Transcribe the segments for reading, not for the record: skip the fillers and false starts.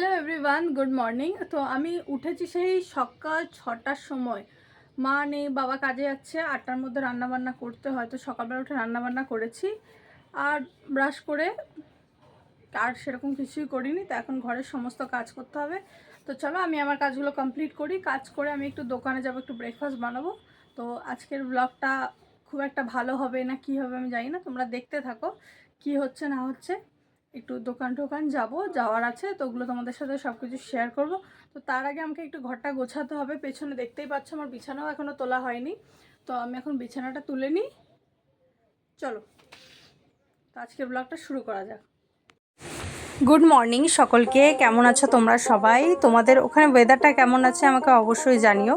Hello everyone, good morning. তো আমি উঠেছি সেই সকাল 6টার সময়। মা নেই, বাবা কাজে যাচ্ছে। 8টার মধ্যে রান্নাবান্না করতে হয়, তো সকালবেলা উঠে রান্নাবান্না করেছি আর ব্রাশ করে আর সেরকম কিছুই করিনি। তো এখন ঘরের সমস্ত কাজ করতে হবে। তো চলো আমি আমার কাজগুলো কমপ্লিট করি। কাজ করে আমি একটু দোকানে যাব, একটু ব্রেকফাস্ট বানাবো। তো আজকের ব্লগটা খুব একটা ভালো হবে না কি হবে আমি জানি না, তোমরা দেখতে থাকো কি হচ্ছে না হচ্ছে। একটু দোকান টোকান যাওয়ার আছে, তো ওগুলো তোমাদের সাথে সব কিছু শেয়ার করবো। তো তার আগে আমাকে একটু ঘরটা গোছাতে হবে। পেছনে দেখতেই পাচ্ছ আমার বিছানাও এখনও তোলা হয়নি। তো আমি এখন বিছানাটা তুলে নিই। চলো, তো আজকের ব্লগটা শুরু করা যাক। গুড মর্নিং সকলকে, কেমন আছো তোমরা সবাই? তোমাদের ওখানে ওয়েদারটা কেমন আছে আমাকে অবশ্যই জানিও।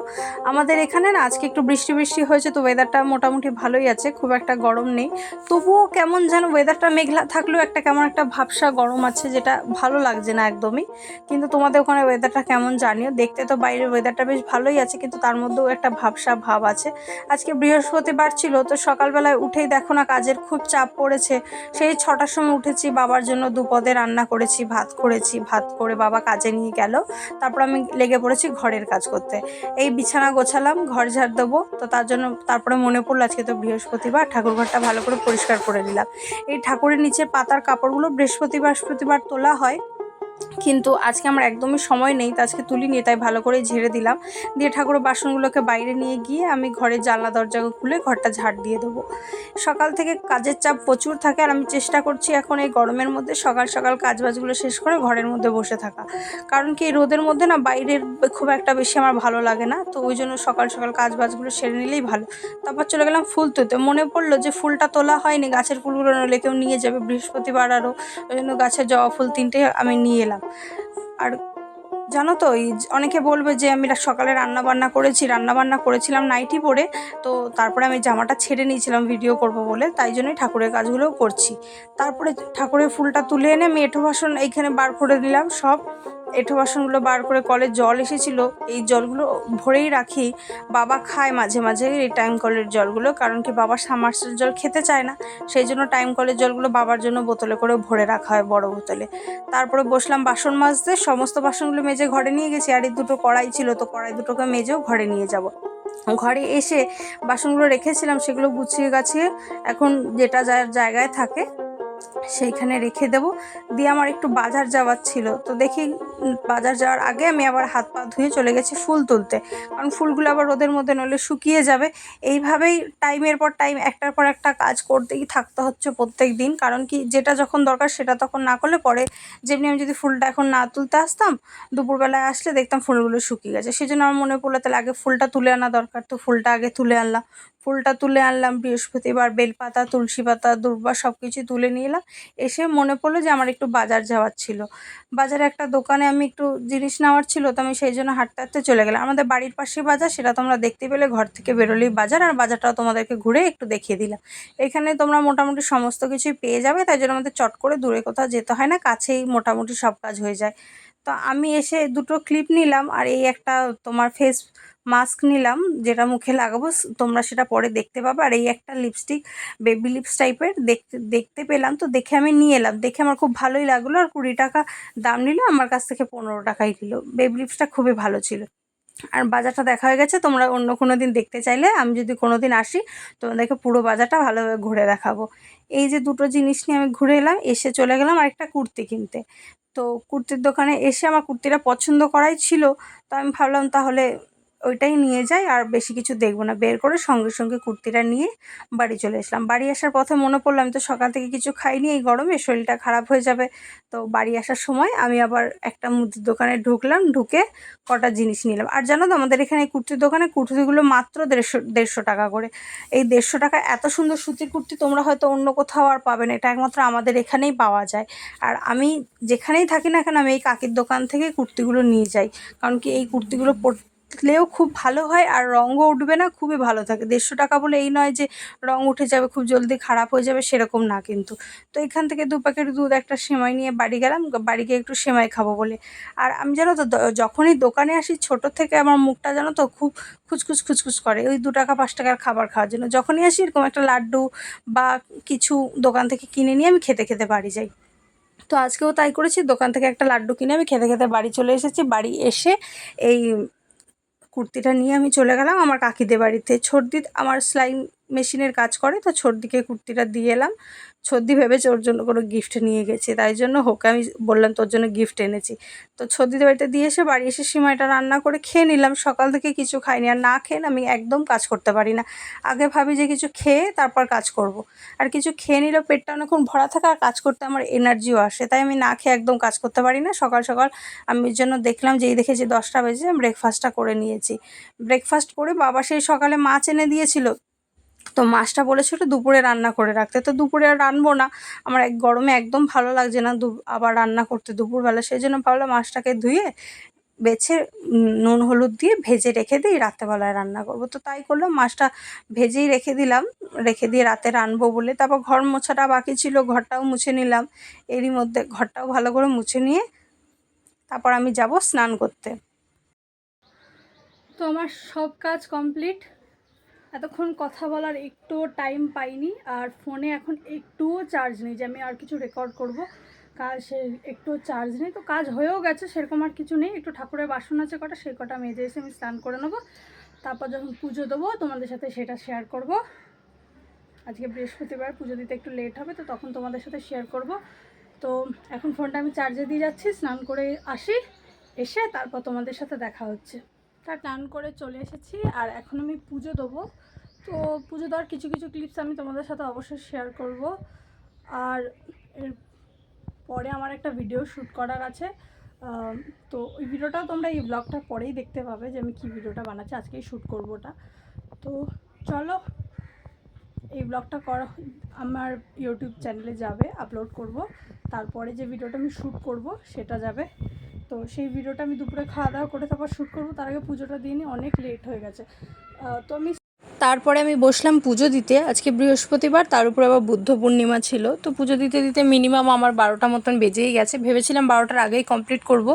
আমাদের এখানে না আজকে একটু বৃষ্টি বৃষ্টি হয়েছে, তো ওয়েদারটা মোটামুটি ভালোই আছে, খুব একটা গরম নেই। তবুও কেমন যেন ওয়েদারটা মেঘলা থাকলেও একটা কেমন একটা ভাবসা গরম আছে, যেটা ভালো লাগছে না একদমই। কিন্তু তোমাদের ওখানে ওয়েদারটা কেমন জানিও। দেখতে তো বাইরের ওয়েদারটা বেশ ভালোই আছে, কিন্তু তার মধ্যেও একটা ভাবসা ভাব আছে। আজকে বৃহস্পতিবার ছিল, তো সকালবেলায় উঠেই দেখো না কাজের খুব চাপ পড়েছে। সেই 6টার সময় উঠেছি, বাবার জন্য দুপদে রান্না করেছি, ভাত করে বাবা কাজে নিয়ে গেল। তারপর আমি লেগে পড়েছি ঘরের কাজ করতে। এই বিছানা গোছালাম, ঘর ঝাড় দেবো, তো তার জন্য তারপরে মনে পড়লো আজকে তো বৃহস্পতিবার, ঠাকুরঘরটা ভালো করে পরিষ্কার করে নিলাম। এই ঠাকুরের নিচের পাতার কাপড়গুলো বৃহস্পতিবার তোলা হয়, কিন্তু আজকে আমার একদমই সময় নেই, তো আজকে তুলিনি, তাই ভালো করে ঝেড়ে দিলাম। দিয়ে ঠাকুরের বাসনগুলোকে বাইরে নিয়ে গিয়ে আমি ঘরের জানলা দরজা খুলে ঘরটা ঝাড় দিয়ে দেবো। সকাল থেকে কাজের চাপ প্রচুর থাকে, আর আমি চেষ্টা করছি এখন এই গরমের মধ্যে সকাল সকাল কাজবাজগুলো শেষ করে ঘরের মধ্যে বসে থাকা। কারণ কি এই রোদের মধ্যে না বাইরের খুব একটা বেশি আমার ভালো লাগে না, তো ওই জন্য সকাল সকাল কাজবাজগুলো সেরে নিলেই ভালো। তারপর চলে গেলাম ফুল তুলতে। মনে পড়লো যে ফুলটা তোলা হয়নি, গাছের ফুলগুলো নইলে কেউ নিয়ে যাবে বৃহস্পতিবার আরও, ওই জন্য গাছের জবা ফুল 3টে আমি নিয়ে এলাম। আর জানো তো এই অনেকে বলবে যে আমি সকালে রান্নাবান্না করেছিলাম নাইটি পরে, তো তারপরে আমি জামাটা ছেড়ে নিয়েছিলাম ভিডিও করব বলে, তাই জন্যই ঠাকুরের কাজগুলোও করছি। তারপরে ঠাকুরের ফুলটা তুলে এনে আমি এঁঠো বাসন এইখানে বার করে দিলাম। সব এঁঠো বাসনগুলো বার করে, কলের জল এসেছিলো, এই জলগুলো ভরেই রাখি। বাবা খায় মাঝে মাঝে এই টাইম কলের জলগুলো, কারণ কি বাবা সামারসেল জল খেতে চায় না, সেই জন্য টাইম কলের জলগুলো বাবার জন্য বোতলে করে ভরে রাখা হয়, বড় বোতলে। তারপরে বসলাম বাসন মাজতে, সমস্ত বাসনগুলো মেজে ঘরে নিয়ে গেছি। আর এই দুটো কড়াই ছিল, তো কড়াই দুটোকে মেজেও ঘরে নিয়ে যাব। ঘরে এসে বাসনগুলো রেখেছিলাম, সেগুলো গুছিয়ে গাছিয়ে এখন যেটা যার জায়গায় থাকে সেইখানে রেখে দেব। দিয়ে আমার একটু বাজার যাওয়ার ছিল, তো দেখি বাজার যাওয়ার আগে আমি আবার হাত পা ধুয়ে চলে গেছি ফুল তুলতে, কারণ ফুলগুলো আবার রোদের মধ্যে নইলে শুকিয়ে যাবে। এইভাবেই টাইমের পর টাইম একটার পর একটা কাজ করতেই থাকতে হচ্ছে প্রত্যেক দিন, কারণ কি যেটা যখন দরকার সেটা তখন না করলে পরে, যেমনি আমি যদি ফুলটা এখন না তুলতে আসতাম, দুপুরবেলায় আসলে দেখতাম ফুলগুলো শুকিয়ে গেছে। সেই জন্য আমার মনে পড়লো তাহলে আগে ফুলটা তুলে আনা দরকার, তো ফুলটা আগে তুলে আনলাম। বৃহস্পতিবার বেলপাতা, তুলসী পাতা, দূর্বা সব কিছু তুলে নিয়ে এলাম। এসে মনে পড়লো যে আমার একটু বাজার যাওয়ার ছিল। বাজারে একটা দোকানে আমি একটু জিনিস নেওয়ার ছিল, তো আমি সেই জন্য হাঁটতে হাঁটতে চলে গেলাম। আমাদের বাড়ির পাশে বাজার, সেটা তোমরা দেখতে পেলে, ঘর থেকে বেরোলেই বাজার, আর বাজারটাও তোমাদেরকে ঘুরে একটু দেখিয়ে দিলাম। এখানে তোমরা মোটামুটি সমস্ত কিছুই পেয়ে যাবে, তাই জন্য আমাদের চট করে দূরে কোথাও যেতে হয় না, কাছেই মোটামুটি সব কাজ হয়ে যায়। তো আমি এসে দুটো ক্লিপ নিলাম, আর এই একটা তোমার ফেস মাস্ক নিলাম, যেটা মুখে লাগাবো, তোমরা সেটা পরে দেখতে পাবে। আর এই একটা লিপস্টিক, বেবি লিপস টাইপের দেখতে দেখতে পেলাম, তো দেখে আমি নিয়ে এলাম। দেখে আমার খুব ভালোই লাগলো, আর 20 টাকা দাম নিল, আমার কাছ থেকে 15 টাকাই দিল। বেবি লিপসটা খুবই ভালো ছিল। আর বাজারটা দেখা হয়ে গেছে, তোমরা অন্য কোনো দিন দেখতে চাইলে আমি যদি কোনো দিন আসি, তোমাদেরকে পুরো বাজারটা ভালোভাবে ঘুরে দেখাবো। এই যে দুটো জিনিস নিয়ে আমি ঘুরে এলাম, এসে চলে গেলাম আরেকটা কুর্তি কিনতে। তো কুর্তির দোকানে এসে আমার কুর্তিটা পছন্দ করাই ছিল, তো আমি ভাবলাম তাহলে ওইটাই নিয়ে যাই, আর বেশি কিছু দেখবো না। বের করে সঙ্গে সঙ্গে কুর্তিটা নিয়ে বাড়ি চলে আসলাম। বাড়ি আসার পথে মনে পড়লো আমি তো সকাল থেকে কিছু খাইনি, এই গরমে শরীরটা খারাপ হয়ে যাবে। তো বাড়ি আসার সময় আমি আবার একটা মুদির দোকানে ঢুকলাম, ঢুকে কটা জিনিস নিলাম। আর জানো তো আমাদের এখানে কুর্তির দোকানে কুর্তিগুলো মাত্র 150 টাকা করে। এই 150 টাকা এত সুন্দর সুতির কুর্তি তোমরা হয়তো অন্য কোথাও আর পাবে না, এটা একমাত্র আমাদের এখানেই পাওয়া যায়। আর আমি যেখানেই থাকি না কেন, আমি এই কাকির দোকান থেকে কুর্তিগুলো নিয়ে যাই, কারণ কি এই কুর্তিগুলো পরলেও খুব ভালো হয়, আর রঙও উঠবে না, খুবই ভালো থাকে। 150 টাকা বলে এই নয় যে রঙ উঠে যাবে, খুব জলদি খারাপ হয়ে যাবে, সেরকম না কিন্তু। তো এখান থেকে 2 প্যাকেট দুধ, একটা সেমাই নিয়ে বাড়ি গেলাম, বাড়ি গিয়ে একটু সেমাই খাবো বলে। আর আমি জানো তো যখনই দোকানে আসি, ছোট থেকে আমার মুখটা জানো তো খুব খুচখুচ করে ওই 2 টাকা 5 টাকার খাবার খাওয়ার জন্য। যখনই আসি এরকম একটা লাড্ডু বা কিছু দোকান থেকে কিনে নিয়ে আমি খেতে খেতে বাড়ি যাই। তো আজকেও তাই করেছি, দোকান থেকে একটা লাড্ডু কিনে আমি খেতে খেতে বাড়ি চলে এসেছি। বাড়ি এসে এই কুর্তিটা নিয়ে আমি চলে গেলাম আমার কাকিদের বাড়িতে। ছর্দি আমার সেলাই মেশিনের কাজ করে, তো ছর্দিকে কুর্তিটা দিয়ে এলাম। ছর্দি ভেবেছে ওর জন্য কোনো গিফট নিয়ে গেছি, তাই জন্য ওকে আমি বললাম তোর জন্য গিফট এনেছি। তো ছর্দিদের বাড়িতে দিয়ে এসে বাড়ি এসে সিমাইটা রান্না করে খেয়ে নিলাম। সকাল থেকে কিছু খাইনি, আর না খেয়ে আমি একদম কাজ করতে পারি না। আগে ভাবি যে কিছু খেয়ে তারপর কাজ করব, আর কিছু খেয়ে নিলেও পেটটা অনেকক্ষণ ভরা থাকে আর কাজ করতে আমার এনার্জিও আসে, তাই আমি না খেয়ে একদম কাজ করতে পারি না। সকাল সকাল আমি এর জন্য দেখলাম যেই দেখেছি 10টা বেজে, ব্রেকফাস্টটা করে নিয়েছি। ব্রেকফাস্ট করে বাবা সেই সকালে মাছ এনে দিয়েছিল, তো মাছটা বলেছিল দুপুরে রান্না করে রাখতে, তো দুপুরে আর রানবো না, আমার এক গরমে একদম ভালো লাগছে না আবার রান্না করতে দুপুরবেলা। সেই জন্য ভাবলাম মাছটাকে ধুয়ে বেছে নুন হলুদ দিয়ে ভেজে রেখে দিই, রাত্রেবেলায় রান্না করব। তো তাই করলাম, মাছটা ভেজেই রেখে দিলাম, রেখে দিয়ে রাতে রানবো বলে। তারপর ঘর মোছাটা বাকি ছিল, ঘরটাও মুছে নিলাম। এরই মধ্যে ঘরটাও ভালো করে মুছে নিয়ে তারপর আমি যাব স্নান করতে। তো আমার সব কাজ কমপ্লিট। এতক্ষণ কথা বলার একটুও টাইম পাইনি, আর ফোনে এখন একটুও চার্জ নেই যে আমি আর কিছু রেকর্ড করব। কাজ সে একটুও চার্জ নেই, তো কাজ হয়েও গেছে, সেরকম আর কিছু নেই। একটু ঠাকুরের বাসন আছে কটা, সেই কটা মেজে এসে আমি স্নান করে নেবো। তারপর যখন পুজো দেবো তোমাদের সাথে সেটা শেয়ার করব। আজকে বৃহস্পতিবার, পুজো দিতে একটু লেট হবে, তো তখন তোমাদের সাথে শেয়ার করব। তো এখন ফোনটা আমি চার্জে দিয়ে যাচ্ছি, স্নান করে আসি, এসে তারপর তোমাদের সাথে দেখা হচ্ছে। তার স্নান করে চলে এসেছি, আর এখন আমি পুজো দেবো। তো পুজো দেওয়ার কিছু কিছু ক্লিপস আমি তোমাদের সাথে অবশ্যই শেয়ার করব। আর এর পরে আমার একটা ভিডিও শ্যুট করার আছে, তো ওই ভিডিওটাও তোমরা এই ব্লগটা পরেই দেখতে পাবে যে আমি কী ভিডিওটা বানাচ্ছি। আজকেই শ্যুট করবো ওটা। তো চলো, এই ব্লগটা করা আমার ইউটিউব চ্যানেলে যাবে, আপলোড করব। তারপরে যে ভিডিওটা আমি শ্যুট করব সেটা যাবে। তো সেই ভিডিওটা আমি দুপুরে খাওয়া দাওয়া করে তারপর শ্যুট করব। তার আগে পুজোটা দিয়ে নিই, অনেক লেট হয়ে গেছে। তো আমি তারপরে আমি বসলাম পুজো দিতে। আজকে বৃহস্পতিবার, তার উপরে আবার বুদ্ধ পূর্ণিমা ছিল। তো পুজো দিতে দিতে মিনিমাম আমার 12টা মতন বেজেই গেছে। ভেবেছিলাম 12টার আগেই কমপ্লিট করব,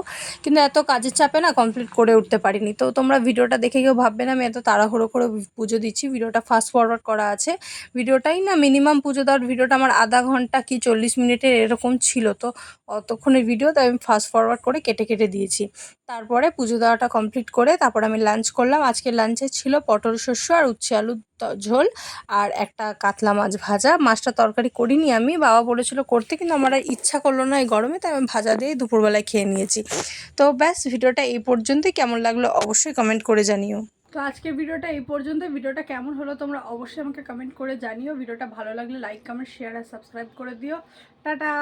কিন্তু এত কাজের চাপে না কমপ্লিট করে উঠতে পারিনি। তো তোমরা ভিডিওটা দেখে কেউ ভাববে না আমি এত তাড়াহুড়ো করে পুজো দিচ্ছি। ভিডিওটা ফাস্ট ফরওয়ার্ড করা আছে। ভিডিওটাই না মিনিমাম পুজো দেওয়ার ভিডিওটা আমার আধা ঘন্টা কি 40 মিনিটের এরকম ছিল, তো অতক্ষণের ভিডিও, তাই আমি ফাস্ট ফরওয়ার্ড করে কেটে কেটে দিয়েছি। তারপরে পুজো দেওয়াটা কমপ্লিট করে তারপর আমি লাঞ্চ করলাম। আজকে লাঞ্চে ছিল পটল শস্য আর উচ্ছে আলুর ঝোল, আর একটা কাতলা মাছ ভাজা। মাছটা তরকারি করিনি আমি, বাবা বলেছিল করতে, কিন্তু আমার আর ইচ্ছা করলো না এই গরমে, তাই আমি ভাজা দিয়ে দুপুরবেলায় খেয়ে নিয়েছি। তো ব্যাস, ভিডিওটা এই পর্যন্তই। কেমন লাগলো অবশ্যই কমেন্ট করে জানিও। তো আজকের ভিডিওটা এই পর্যন্ত। ভিডিওটা কেমন হলো তোমরা অবশ্যই আমাকে কমেন্ট করে জানিও। ভিডিওটা ভালো লাগলে লাইক, কমেন্ট, শেয়ার আর সাবস্ক্রাইব করে দিও। টাটা।